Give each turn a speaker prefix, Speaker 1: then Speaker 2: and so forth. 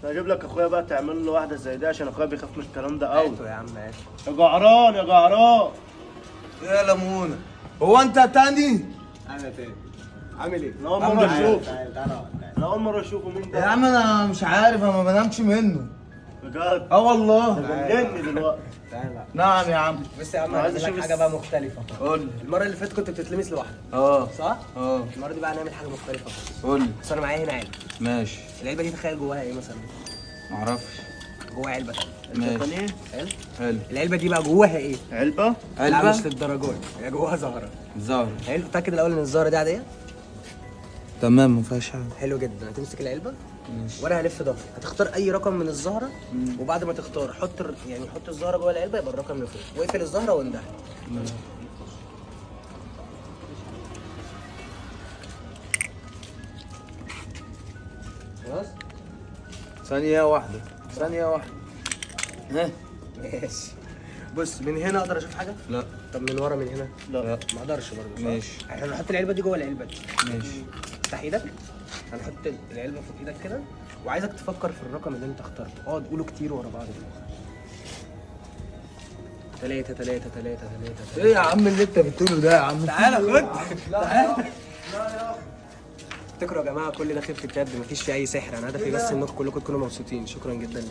Speaker 1: انا هجيب لك اخويا بقى تعمل له واحده زي دي عشان اخويا بيخاف من الكلام ده قوي.
Speaker 2: يا عم ماشي.
Speaker 1: يا جعران يا جعران.
Speaker 3: يا لمونة، هو انت تاني؟
Speaker 2: انا تاني. عامل ايه؟
Speaker 1: انا اول مره اشوفه.
Speaker 2: تعالى.
Speaker 1: انا اول مره اشوفه. مين ده؟
Speaker 3: يا عم انا مش عارف، انا ما بنامش منه.
Speaker 1: بجد؟
Speaker 3: اه والله.
Speaker 1: جنني دلوقتي.
Speaker 2: تعالى.
Speaker 3: نعم يا عم.
Speaker 2: بص يا عم،
Speaker 1: عايز
Speaker 2: عايز
Speaker 1: أشوف
Speaker 2: حاجه بقى مختلفه.
Speaker 3: قول لي.
Speaker 2: المره اللي فاتت كنت بتتلمس لوحدك
Speaker 3: اه
Speaker 2: صح؟
Speaker 3: اه.
Speaker 2: المره دي بقى هنعمل حاجه مختلفه خالص.
Speaker 3: قول لي.
Speaker 2: بس انا معايا هنا علبه.
Speaker 3: ماشي.
Speaker 2: العلبه دي تخيل جواها ايه مثلا؟
Speaker 3: معرفش.
Speaker 2: جواها علبه
Speaker 3: ماشي.
Speaker 1: تانية؟
Speaker 2: حلو.
Speaker 3: حلو.
Speaker 2: العلبه دي بقى جواها ايه؟
Speaker 1: علبه؟
Speaker 2: لا مش
Speaker 3: علبة
Speaker 2: للدرجات، هي جواها زهره.
Speaker 3: زهر.
Speaker 2: حلو. متاكد الاول ان الزهره دي عاديه؟
Speaker 3: تمام ما فيهاش حاجة.
Speaker 2: حلو جدا. هتمسك العلبه
Speaker 3: ماشي.
Speaker 2: وانا هلف ضهري، هتختار اي رقم من الزهره وبعد ما تختار حط الزهره جوه العلبه يبقى الرقم اللي فوق، واقفل الزهره واندهر. خلاص؟
Speaker 3: ثانية واحدة. ثانية واحدة. ها؟
Speaker 2: ماشي. بص من هنا اقدر اشوف حاجه؟
Speaker 3: لا.
Speaker 2: طب من ورا من هنا؟
Speaker 3: لا.
Speaker 2: ما اقدرش برضه صح؟
Speaker 3: ماشي.
Speaker 2: احنا هنحط العلبه دي جوه العلبه دي.
Speaker 3: ماشي.
Speaker 2: افتح ايدك. هنحط العلبه فوق ايدك كده وعايزك تفكر في الرقم اللي انت اخترته، اقعد قوله كتير ورا بعض كده. 3.
Speaker 3: ايه يا عم اللي انت بتقوله ده يا عم؟
Speaker 2: تعالى خد. تعالى. افتكروا يا جماعه كل ده خفه يد، مفيش فيه اي سحر، انا هدفي بس انكم كلكم تكونوا مبسوطين. شكرا جدا ليك.